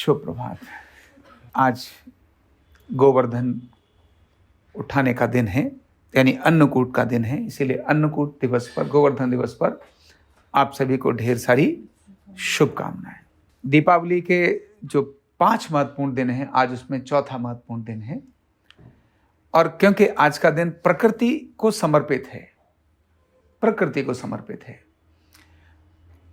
शुभ प्रभात। आज गोवर्धन उठाने का दिन है, यानी अन्नकूट का दिन है। इसीलिए अन्नकूट दिवस पर, गोवर्धन दिवस पर आप सभी को ढेर सारी शुभकामनाएं। दीपावली के जो 5 महत्वपूर्ण दिन हैं, आज उसमें चौथा महत्वपूर्ण दिन है। और क्योंकि आज का दिन प्रकृति को समर्पित है, प्रकृति को समर्पित है,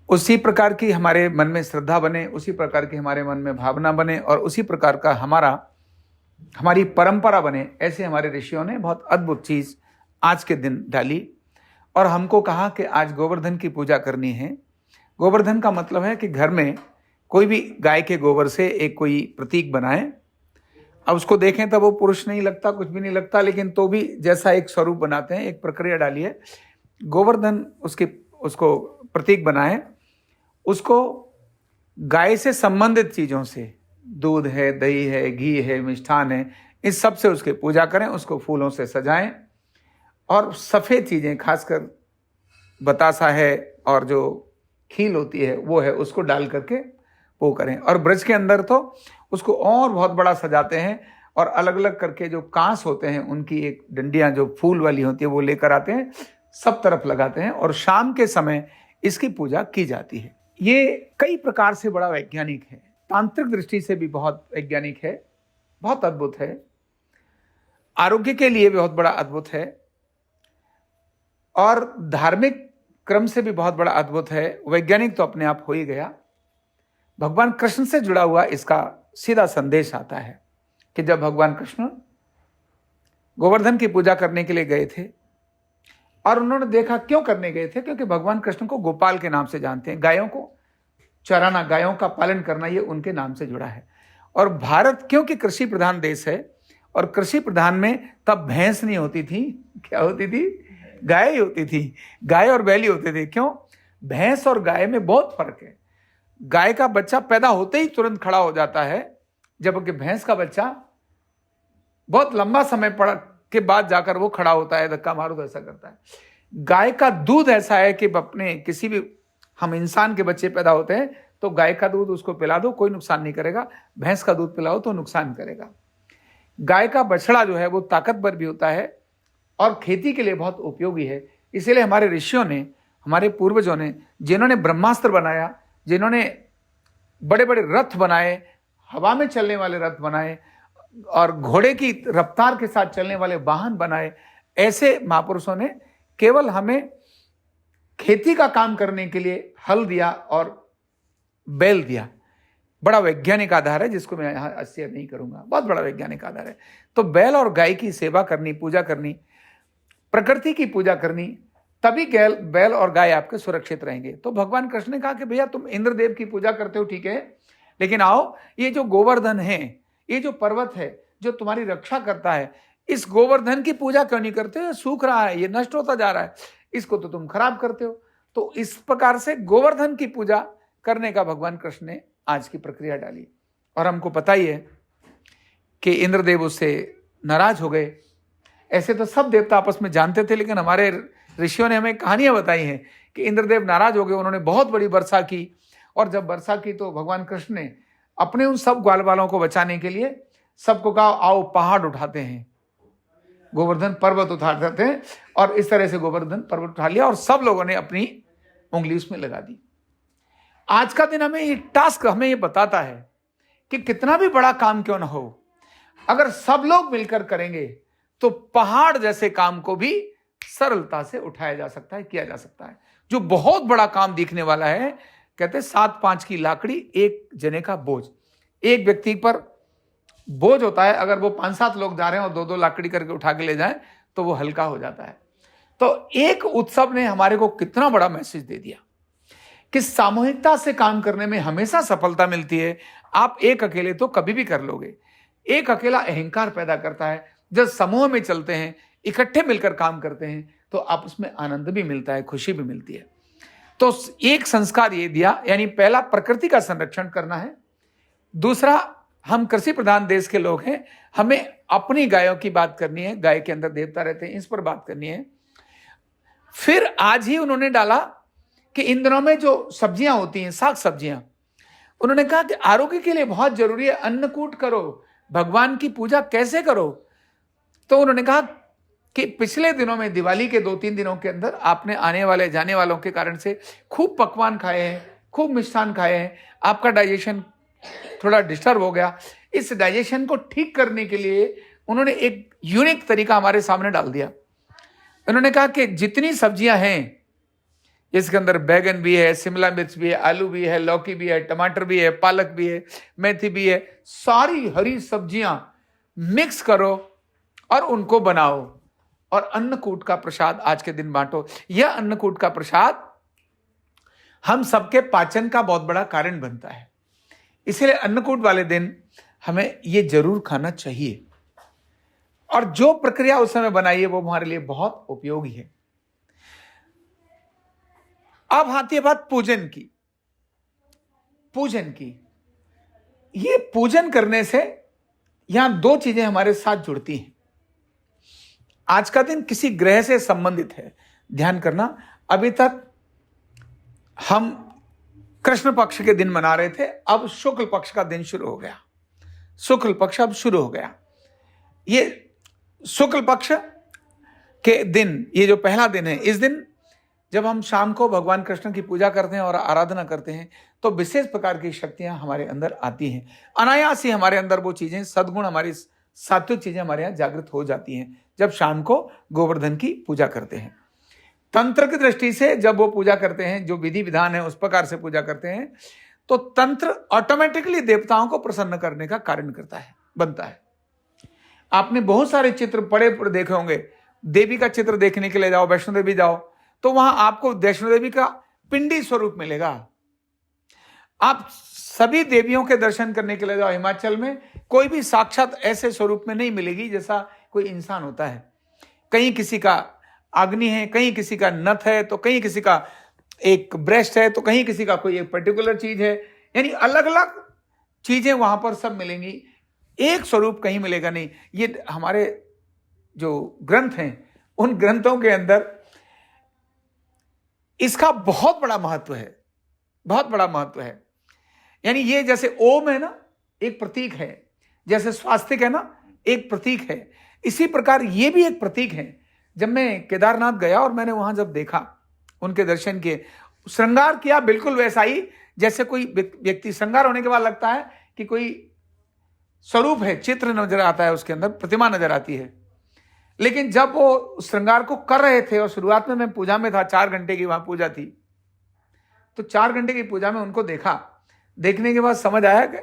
उसी प्रकार की हमारे मन में श्रद्धा बने, उसी प्रकार की हमारे मन में भावना बने और उसी प्रकार का हमारी परंपरा बने, ऐसे हमारे ऋषियों ने बहुत अद्भुत चीज आज के दिन डाली और हमको कहा कि आज गोवर्धन की पूजा करनी है। गोवर्धन का मतलब है कि घर में कोई भी गाय के गोबर से एक कोई प्रतीक बनाए। अब उसको देखें तो वो पुरुष नहीं लगता, कुछ भी नहीं लगता, लेकिन तो भी जैसा एक स्वरूप बनाते हैं, एक प्रक्रिया डाली है। गोवर्धन उसको प्रतीक बनाए, उसको गाय से संबंधित चीजों से, दूध है, दही है, घी है, मिष्ठान है, इस सब से उसकी पूजा करें, उसको फूलों से सजाएं और सफेद चीजें, खासकर बतासा है और जो खील होती है वो है, उसको डाल करके वो करें। और ब्रज के अंदर तो उसको और बहुत बड़ा सजाते हैं और अलग अलग करके जो कांस होते हैं उनकी एक डंडियां जो फूल वाली होती है वो लेकर आते हैं, सब तरफ लगाते हैं और शाम के समय इसकी पूजा की जाती है। ये कई प्रकार से बड़ा वैज्ञानिक है, तांत्रिक दृष्टि से भी बहुत वैज्ञानिक है, बहुत अद्भुत है, आरोग्य के लिए भी बहुत बड़ा अद्भुत है और धार्मिक क्रम से भी बहुत बड़ा अद्भुत है। वैज्ञानिक तो अपने आप हो ही गया। भगवान कृष्ण से जुड़ा हुआ इसका सीधा संदेश आता है कि जब भगवान कृष्ण गोवर्धन की पूजा करने के लिए गए थे और उन्होंने देखा, क्यों करने गए थे, क्योंकि भगवान कृष्ण को गोपाल के नाम से जानते हैं। गायों को चराना, गायों का पालन करना, ये उनके नाम से जुड़ा है। और भारत क्योंकि कृषि प्रधान देश है और कृषि प्रधान में तब भैंस नहीं होती थी, क्या होती थी, गाय ही होती थी, गाय और बैल ही होते थे। क्यों? भैंस और गाय में बहुत फर्क है। गाय का बच्चा पैदा होते ही तुरंत खड़ा हो जाता है, जबकि भैंस का बच्चा बहुत लंबा समय के बाद जाकर वो खड़ा होता है, धक्का मारो तो ऐसा करता है। गाय का दूध ऐसा है कि अपने किसी भी, हम इंसान के बच्चे पैदा होते हैं तो गाय का दूध उसको पिला दो, कोई नुकसान नहीं करेगा। भैंस का दूध पिलाओ तो नुकसान करेगा। गाय का बछड़ा जो है वो ताकतवर भी होता है और खेती के लिए बहुत उपयोगी है। इसीलिए हमारे ऋषियों ने, हमारे पूर्वजों ने, जिन्होंने ब्रह्मास्त्र बनाया, जिन्होंने बड़े बड़े रथ बनाए, हवा में चलने वाले रथ बनाए और घोड़े की रफ्तार के साथ चलने वाले वाहन बनाए, ऐसे महापुरुषों ने केवल हमें खेती का काम करने के लिए हल दिया और बैल दिया। बड़ा वैज्ञानिक आधार है, जिसको मैं यहां शेयर नहीं करूंगा, बहुत बड़ा वैज्ञानिक आधार है। तो बैल और गाय की सेवा करनी, पूजा करनी, प्रकृति की पूजा करनी, तभी बैल और गाय आपके सुरक्षित रहेंगे। तो भगवान कृष्ण ने कहा कि भैया तुम इंद्रदेव की पूजा करते हो, ठीक है, लेकिन आओ ये जो गोवर्धन है, ये जो पर्वत है जो तुम्हारी रक्षा करता है, इस गोवर्धन की पूजा क्यों नहीं करते हो? ये सूख रहा है, ये नष्ट होता जा रहा है, इसको तो तुम खराब करते हो। तो इस प्रकार से गोवर्धन की पूजा करने का भगवान कृष्ण ने आज की प्रक्रिया डाली। और हमको पता ही है कि इंद्रदेव उससे नाराज हो गए। ऐसे तो सब देवता आपस में जानते थे, लेकिन हमारे ऋषियों ने हमें कहानियां बताई हैं कि इंद्रदेव नाराज हो गए। उन्होंने बहुत बड़ी वर्षा की और जब वर्षा की तो भगवान कृष्ण ने अपने उन सब ग्वाल बालों को बचाने के लिए सबको कहा, आओ पहाड़ उठाते हैं, गोवर्धन पर्वत उठाते हैं। और इस तरह से गोवर्धन पर्वत उठा लिया और सब लोगों ने अपनी उंगली उसमें लगा दी। आज का दिन हमें ये टास्क हमें ये बताता है कि कितना भी बड़ा काम क्यों ना हो, अगर सब लोग मिलकर करेंगे तो पहाड़ जैसे काम को भी सरलता से उठाया जा सकता है, किया जा सकता है। जो बहुत बड़ा काम दिखने वाला है, कहते 7-5 की लाकड़ी, एक जने का बोझ, एक व्यक्ति पर बोझ होता है। अगर वो 5-7 लोग जा रहे हैं और 2-2 लाकड़ी करके उठा के ले जाएं तो वो हल्का हो जाता है। तो एक उत्सव ने हमारे को कितना बड़ा मैसेज दे दिया कि सामूहिकता से काम करने में हमेशा सफलता मिलती है। आप एक अकेले तो कभी भी कर लोगे, एक अकेला अहंकार पैदा करता है। जब समूह में चलते हैं, इकट्ठे मिलकर काम करते हैं तो आपस में आनंद भी मिलता है, खुशी भी मिलती है। तो एक संस्कार ये दिया, यानी पहला प्रकृति का संरक्षण करना है। दूसरा, हम कृषि प्रधान देश के लोग हैं, हमें अपनी गायों की बात करनी है, गाय के अंदर देवता रहते हैं, इस पर बात करनी है। फिर आज ही उन्होंने डाला कि इन दिनों में जो सब्जियां होती हैं, साग सब्जियां, उन्होंने कहा कि आरोग्य के लिए बहुत जरूरी है अन्नकूट करो, भगवान की पूजा कैसे करो। तो उन्होंने कहा कि पिछले दिनों में दिवाली के 2-3 दिनों के अंदर आपने आने वाले जाने वालों के कारण से खूब पकवान खाए हैं, खूब मिष्ठान खाए हैं, आपका डाइजेशन थोड़ा डिस्टर्ब हो गया। इस डाइजेशन को ठीक करने के लिए उन्होंने एक यूनिक तरीका हमारे सामने डाल दिया। उन्होंने कहा कि जितनी सब्जियां हैं, इसके अंदर बैगन भी है, शिमला मिर्च भी है, आलू भी है, लौकी भी है, टमाटर भी है, पालक भी है, मेथी भी है, सारी हरी सब्जियां मिक्स करो और उनको बनाओ और अन्नकूट का प्रसाद आज के दिन बांटो। यह अन्नकूट का प्रसाद हम सबके पाचन का बहुत बड़ा कारण बनता है, इसलिए अन्नकूट वाले दिन हमें यह जरूर खाना चाहिए। और जो प्रक्रिया उस समय बनाई है वो हमारे लिए बहुत उपयोगी है। अब आती है बात पूजन की। पूजन की, ये पूजन करने से यहां 2 चीजें हमारे साथ जुड़ती हैं। आज का दिन किसी ग्रह से संबंधित है, ध्यान करना। अभी तक हम कृष्ण पक्ष के दिन मना रहे थे, अब शुक्ल पक्ष का दिन शुरू हो गया। शुक्ल पक्ष अब शुरू हो गया। ये शुक्ल पक्ष के दिन, ये जो पहला दिन है, इस दिन जब हम शाम को भगवान कृष्ण की पूजा करते हैं और आराधना करते हैं तो विशेष प्रकार की शक्तियां हमारे अंदर आती हैं। अनायास ही हमारे अंदर वो चीजें, सद्गुण, हमारी सात्विक चीजें हमारे यहाँ जागृत हो जाती हैं जब शाम को गोवर्धन की पूजा करते हैं। तंत्र की दृष्टि से जब वो पूजा करते हैं, जो विधि विधान है उस प्रकार से पूजा करते हैं, तो तंत्र ऑटोमेटिकली देवताओं को प्रसन्न करने का कारण करता है, बनता है। आपने बहुत सारे चित्र पड़े देखे होंगे। देवी का चित्र देखने के लिए जाओ, वैष्णो देवी जाओ, तो वहां आपको वैष्णो देवी का पिंडी स्वरूप मिलेगा। आप सभी देवियों के दर्शन करने के लिए जाओ हिमाचल में, कोई भी साक्षात ऐसे स्वरूप में नहीं मिलेगी जैसा कोई इंसान होता है। कहीं किसी का अग्नि है, कहीं किसी का नथ है, तो कहीं किसी का एक ब्रेस्ट है, तो कहीं किसी का कोई एक पर्टिकुलर चीज है। यानी अलग अलग चीजें वहां पर सब मिलेंगी, एक स्वरूप कहीं मिलेगा नहीं। ये हमारे जो ग्रंथ हैं, उन ग्रंथों के अंदर इसका बहुत बड़ा महत्व है, बहुत बड़ा महत्व है। यानी ये जैसे ओम है ना, एक प्रतीक है, जैसे स्वास्तिक है ना, एक प्रतीक है, इसी प्रकार ये भी एक प्रतीक है। जब मैं केदारनाथ गया और मैंने वहां जब देखा, उनके दर्शन किए, श्रृंगार किया बिल्कुल वैसा ही जैसे कोई व्यक्ति, श्रृंगार होने के बाद लगता है कि कोई स्वरूप है, चित्र नजर आता है, उसके अंदर प्रतिमा नजर आती है। लेकिन जब वो श्रृंगार को कर रहे थे और शुरुआत में मैं पूजा में था, 4 घंटे की वहां पूजा थी, तो 4 घंटे की पूजा में उनको देखा। देखने के बाद समझ आया कि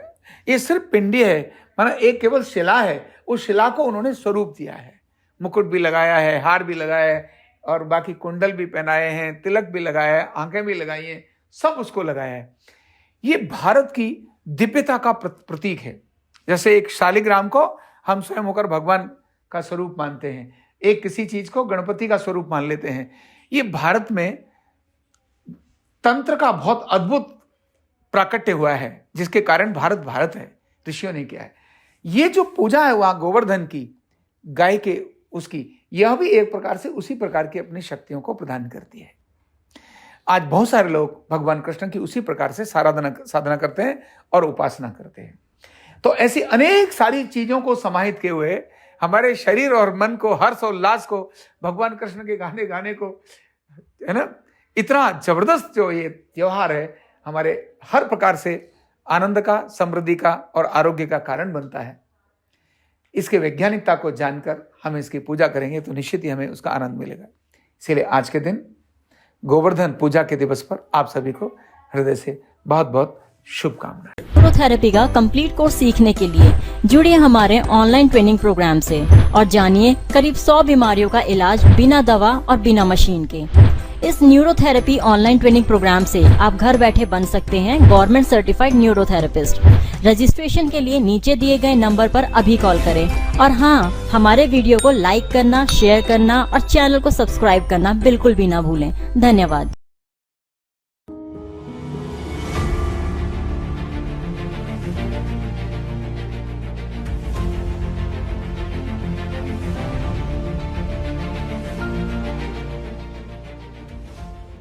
ये सिर्फ पिंडी है, माना एक केवल शिला है, उस शिला को उन्होंने स्वरूप दिया है। मुकुट भी लगाया है, हार भी लगाया है, और बाकी कुंडल भी पहनाए हैं, तिलक भी लगाया है, आंखें भी लगाई हैं, सब उसको लगाया है। ये भारत की दिव्यता का प्रतीक है। जैसे एक शालिग्राम को हम स्वयं होकर भगवान का स्वरूप मानते हैं, एक किसी चीज को गणपति का स्वरूप मान लेते हैं। ये भारत में तंत्र का बहुत अद्भुत प्राकट्य हुआ है, जिसके कारण भारत भारत है, ऋषियों ने किया है। ये जो पूजा है वहां गोवर्धन की, गाय के, उसकी, यह भी एक प्रकार से उसी प्रकार की अपनी शक्तियों को प्रदान करती है। आज बहुत सारे लोग भगवान कृष्ण की उसी प्रकार से साधना करते हैं और उपासना करते हैं। तो ऐसी अनेक सारी चीजों को समाहित किए हुए हमारे शरीर और मन को, हर्ष और उल्लास को, भगवान कृष्ण के गाने को, है ना, इतना जबरदस्त जो ये त्योहार है, हमारे हर प्रकार से आनंद का, समृद्धि का और आरोग्य का कारण बनता है। इसके वैज्ञानिकता को जानकर हम इसकी पूजा करेंगे तो निश्चित ही हमें उसका आनंद मिलेगा। इसीलिए आज के दिन गोवर्धन पूजा के दिवस पर आप सभी को हृदय से बहुत बहुत शुभकामनाएं। न्यूरोथेरेपी का कंप्लीट कोर्स सीखने के लिए जुड़िए हमारे ऑनलाइन ट्रेनिंग प्रोग्राम से और जानिए करीब 100 बीमारियों का इलाज बिना दवा और बिना मशीन के। इस न्यूरोथेरेपी ऑनलाइन ट्रेनिंग प्रोग्राम से आप घर बैठे बन सकते हैं गवर्नमेंट सर्टिफाइड न्यूरोथेरेपिस्ट। रजिस्ट्रेशन के लिए नीचे दिए गए नंबर पर अभी कॉल करें। और हाँ, हमारे वीडियो को लाइक करना, शेयर करना और चैनल को सब्सक्राइब करना बिल्कुल भी ना भूलें। धन्यवाद।